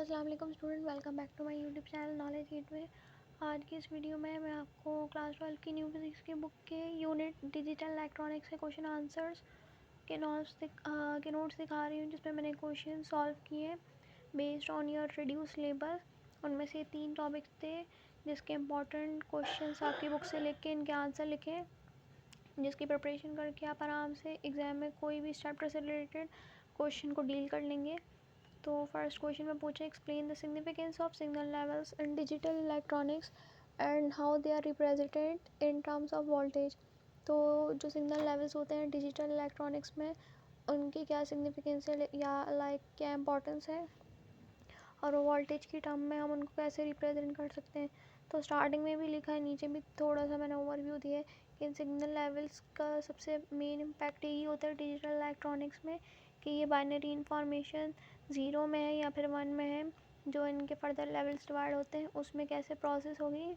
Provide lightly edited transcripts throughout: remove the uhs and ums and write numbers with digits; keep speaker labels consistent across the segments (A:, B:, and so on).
A: अस्सलाम वालेकुम student, welcome back to my YouTube channel Knowledge Gateway. आज की इस वीडियो में मैं आपको क्लास 12 की न्यू फिजिक्स की बुक के यूनिट डिजिटल इलेक्ट्रॉनिक्स के क्वेश्चन आंसर्स के नोट्स दिखा रही हूँ, जिसमें मैंने क्वेश्चन सॉल्व किए based on your reduce label. उनमें से 3 टॉपिक्स थे जिसके इंपॉर्टेंट क्वेश्चन आपकी बुक से लिख के इनके आंसर लिखें, जिसकी प्रिपरेशन करके आप आराम से एग्ज़ाम में कोई भी चैप्टर से रिलेटेड क्वेश्चन को डील कर लेंगे। तो फर्स्ट क्वेश्चन में पूछे, explain the significance of signal levels in digital electronics and how they are represented in terms of voltage. तो जो सिग्नल लेवल्स होते हैं डिजिटल इलेक्ट्रॉनिक्स में, उनकी क्या सिग्निफिकेंस है या क्या इंपॉर्टेंस है, और वोल्टेज की टर्म में हम उनको कैसे रिप्रेजेंट कर सकते हैं। तो स्टार्टिंग में भी लिखा है, नीचे भी थोड़ा सा मैंने ओवरव्यू दिया है कि इन सिग्नल लेवल्स का सबसे मेन इम्पैक्ट यही होता है डिजिटल इलेक्ट्रॉनिक्स में कि ये बाइनरी इंफॉर्मेशन 0 में है या फिर 1 में है, जो इनके फर्दर लेवल्स डिवाइड होते हैं उसमें कैसे प्रोसेस होगी,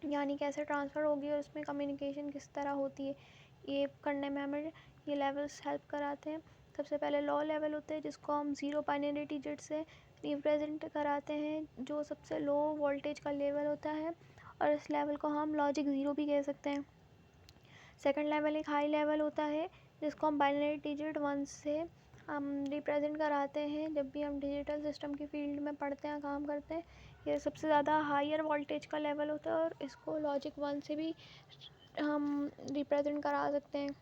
A: यानी कैसे ट्रांसफ़र होगी और उसमें कम्युनिकेशन किस तरह होती है, ये करने में हमें ये लेवल्स हेल्प कराते हैं। सबसे पहले लो लेवल होते हैं जिसको हम 0 बाइनरी डिजिट से रिप्रेजेंट कराते हैं, जो सबसे लो वोल्टेज का लेवल होता है, और इस लेवल को हम लॉजिक 0 भी कह सकते हैं। सेकंड लेवल एक हाई लेवल होता है जिसको हम बाइनरी डिजिट 1 से हम रिप्रेजेंट कराते हैं जब भी हम डिजिटल सिस्टम की फील्ड में पढ़ते हैं, काम करते हैं। ये सबसे ज़्यादा हायर वोल्टेज का लेवल होता है और इसको लॉजिक 1 से भी हम रिप्रेजेंट करा सकते हैं।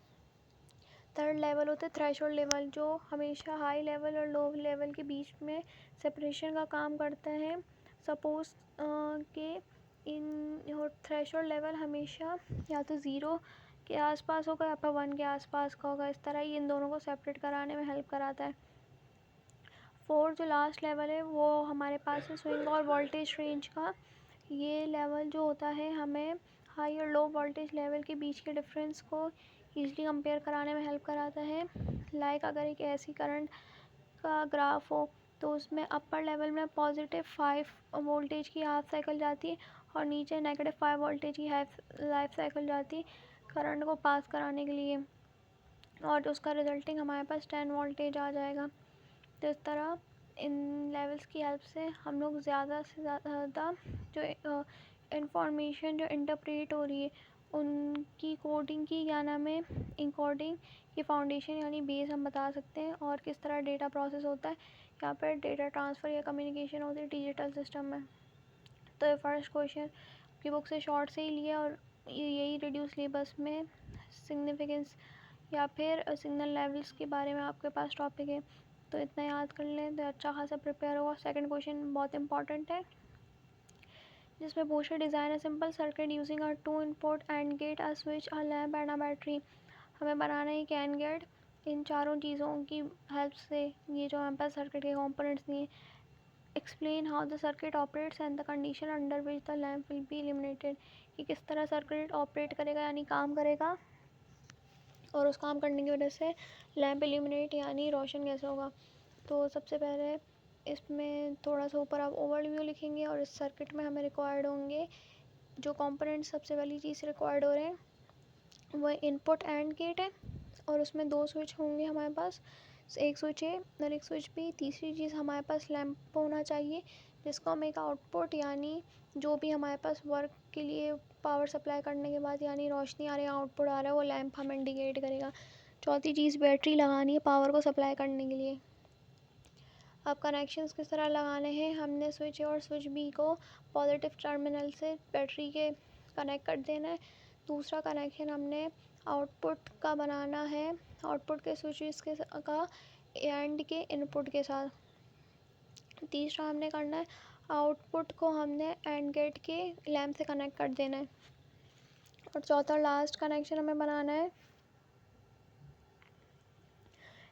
A: थर्ड लेवल होता है थ्रेशोल्ड लेवल, जो हमेशा हाई लेवल और लो लेवल के बीच में सेपरेशन का काम करता है। सपोज़ कि इन थ्रेशोल्ड लेवल हमेशा या तो 0 के आसपास होगा या फिर 1 के आसपास का होगा, इस तरह ही इन दोनों को सेपरेट कराने में हेल्प कराता है। फोर्थ जो लास्ट लेवल है वो हमारे पास है स्विंग और वोल्टेज रेंज का। ये लेवल जो होता है हमें हाई और लो वोल्टेज लेवल के बीच के डिफरेंस को ईज़िली कंपेयर कराने में हेल्प कराता है। लाइक अगर एक ऐसी करंट का ग्राफ हो तो उसमें अपर लेवल में +5 वोल्टेज की हाफ साइकिल जाती है और नीचे -5 वोल्टेज की हाफ लाइफ साइकिल जाती है करंट को पास कराने के लिए, और उसका रिजल्टिंग हमारे पास 10 वोल्टेज आ जाएगा। तो इस तरह इन लेवल्स की हेल्प से हम लोग ज़्यादा से ज़्यादा जो इंफॉर्मेशन जो इंटरप्रेट हो रही है उनकी कोडिंग की क्या नाम है इनकोडिंग की फाउंडेशन यानी बेस हम बता सकते हैं, और किस तरह डेटा प्रोसेस होता है या फिर डेटा ट्रांसफ़र या कम्युनिकेशन होती है डिजिटल सिस्टम में। तो ये फर्स्ट क्वेश्चन की बुक से शॉर्ट से ही लिया, और यही रिड्यूस सिलेबस में सिग्निफिकेंस या फिर सिग्नल लेवल्स के बारे में आपके पास टॉपिक है, तो इतना याद कर लें तो अच्छा खासा प्रिपेयर होगा। सेकंड क्वेश्चन बहुत इंपॉर्टेंट है जिसमें पूछे, design a simple circuit using a 2 input and gate, a switch, a lamp and a battery. हमें बनाना है कैन गेट इन चारों चीज़ों की हेल्प से, ये जो हमारे पास सर्किट के कॉम्पोनेंट्स दिए। Explain how the circuit operates and the condition under which the lamp will be illuminated, कि किस तरह सर्किट ऑपरेट करेगा यानी काम करेगा, और उस काम करने की वजह से लैम्प इल्यूमिनेट यानी रोशन कैसे होगा। तो सबसे पहले इसमें थोड़ा सा ऊपर आप ओवरव्यू लिखेंगे, और इस सर्किट में हमें रिक्वायर्ड होंगे जो कंपोनेंट्स सबसे पहली चीज़ रिक्वायर्ड हो रहे हैं वो इनपुट एंड गेट है, और उसमें 2 स्विच होंगे हमारे पास, एक स्विच ए और एक स्विच बी। तीसरी चीज़ हमारे पास लैंप होना चाहिए जिसको हम एक आउटपुट यानी जो भी हमारे पास वर्क के लिए पावर सप्लाई करने के बाद यानी रोशनी आ रही है, आउटपुट आ रहा है, वो लैंप हमें इंडिकेट करेगा। चौथी चीज़ बैटरी लगानी है पावर को सप्लाई करने के लिए। अब कनेक्शंस किस तरह लगाने हैं, हमने स्विच ए और स्विच बी को पॉजिटिव टर्मिनल से बैटरी के कनेक्ट कर देना है। दूसरा कनेक्शन हमने आउटपुट का बनाना है, आउटपुट के स्विचेस के का एंड के इनपुट के साथ। तीसरा हमने करना है आउटपुट को हमने एंड गेट के लैम्प से कनेक्ट कर देना है। और चौथा लास्ट कनेक्शन हमें बनाना है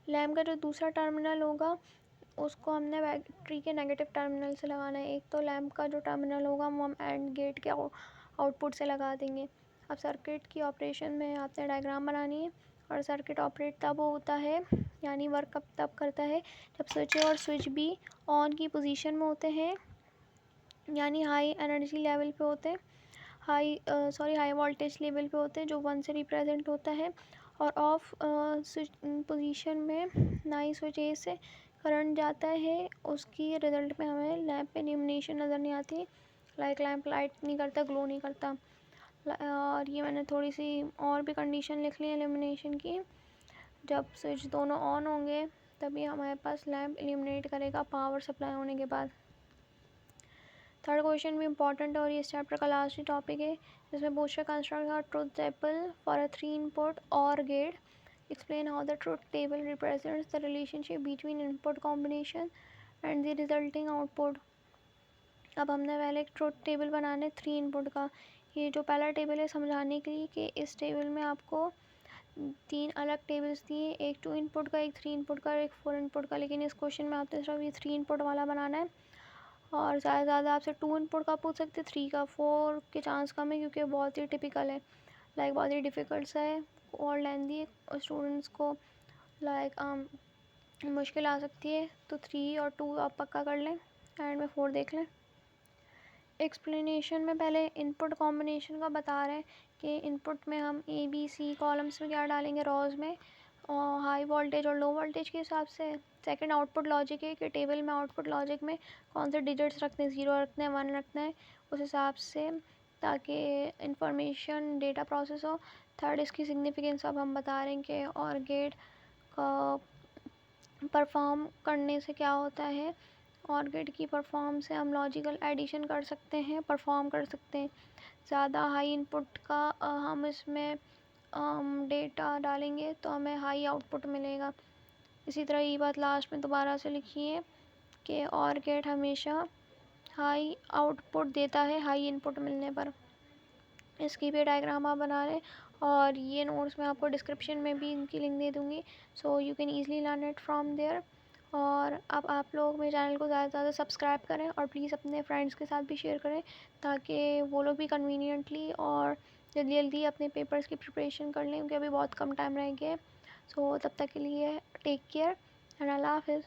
A: लैम्प का जो दूसरा टर्मिनल होगा उसको हमने बैटरी के नेगेटिव टर्मिनल से लगाना है। एक तो लैम्प का जो टर्मिनल होगा वो हम एंड गेट के आउटपुट से लगा देंगे। अब सर्किट की ऑपरेशन में आपने डायग्राम बनानी है, और सर्किट ऑपरेट तब होता है यानी वर्क तब करता है जब स्विच ए और स्विच बी ऑन की पोजीशन में होते हैं यानी हाई एनर्जी लेवल पे होते हैं, हाई वोल्टेज लेवल पे होते हैं जो 1 से रिप्रेजेंट होता है, और ऑफ स्विच पोजीशन में ना ही स्विच ए से करंट जाता है उसकी रिज़ल्ट में हमें लैंप पे इल्यूमिनेशन नज़र नहीं आती, लाइक लैंप लाइट नहीं करता, ग्लो नहीं करता। और ये मैंने थोड़ी सी और भी कंडीशन लिख ली है इल्यूमिनेशन की। जब स्विच दोनों ऑन होंगे तभी हमारे पास लैंप इल्यूमिनेट करेगा पावर सप्लाई होने के बाद। थर्ड क्वेश्चन भी इंपॉर्टेंट है और ये इस चैप्टर का लास्ट ही टॉपिक है, जिसमें पूछा construct a truth table for a 3 input or gate, explain how the truth table represents the relationship between input combination and the resulting output. अब हमने पहले एक ट्रुथ टेबल बनाना है 3 इनपुट का। ये जो पहला टेबल है समझाने के लिए कि इस टेबल में आपको 3 अलग टेबल्स दिए, एक 2 इनपुट का, एक 3 इनपुट का और एक 4 इनपुट का, लेकिन इस क्वेश्चन में आपने सिर्फ ये 3 इनपुट वाला बनाना है। और ज़्यादा से ज़्यादा आपसे 2 इनपुट का पूछ सकते, 3 का, 4 के चांस कम है क्योंकि बहुत ही टिपिकल है, लाइक बहुत ही डिफ़िकल्ट सा है और लेंदी है, स्टूडेंट्स को लाइक मुश्किल आ सकती है। तो 3 और 2 आप पक्का कर लें, एंड में 4 देख लें। एक्सप्लेनेशन में पहले इनपुट कॉम्बिनेशन का बता रहे हैं कि इनपुट में हम ए बी सी कॉलम्स में क्या डालेंगे, रॉज में हाई वोल्टेज और लो वोल्टेज के हिसाब से। सेकंड आउटपुट लॉजिक है कि टेबल में आउटपुट लॉजिक में कौन से डिजिट्स रखने हैं, 0 रखना है, 1 रखना है, उस हिसाब से, ताकि इंफॉर्मेशन डेटा प्रोसेस हो। थर्ड इसकी सिग्निफिकेंस अब हम बता रहे हैं कि और गेट का परफॉर्म करने से क्या होता है। और गेट की परफॉर्म से हम लॉजिकल एडिशन कर सकते हैं, परफॉर्म कर सकते हैं। ज़्यादा हाई इनपुट का हम इसमें डेटा डालेंगे तो हमें हाई आउटपुट मिलेगा। इसी तरह ये बात लास्ट में दोबारा से लिखी है कि और गेट हमेशा हाई आउटपुट देता है हाई इनपुट मिलने पर। इसकी भी डायग्राम आप बना लें और ये नोट्स मैं आपको डिस्क्रिप्शन में भी इनकी लिंक दे दूँगी, so you can easily learn it from there. और अब आप लोग मेरे चैनल को ज़्यादा से ज़्यादा सब्सक्राइब करें और प्लीज़ अपने फ्रेंड्स के साथ भी शेयर करें, ताकि वो लोग भी कन्वीनियंटली और जल्दी जल्दी अपने पेपर्स की प्रिपरेशन कर लें, क्योंकि अभी बहुत कम टाइम रह गया है। सो तब तक के लिए टेक केयर एंड अल्लाह हाफ़िज़।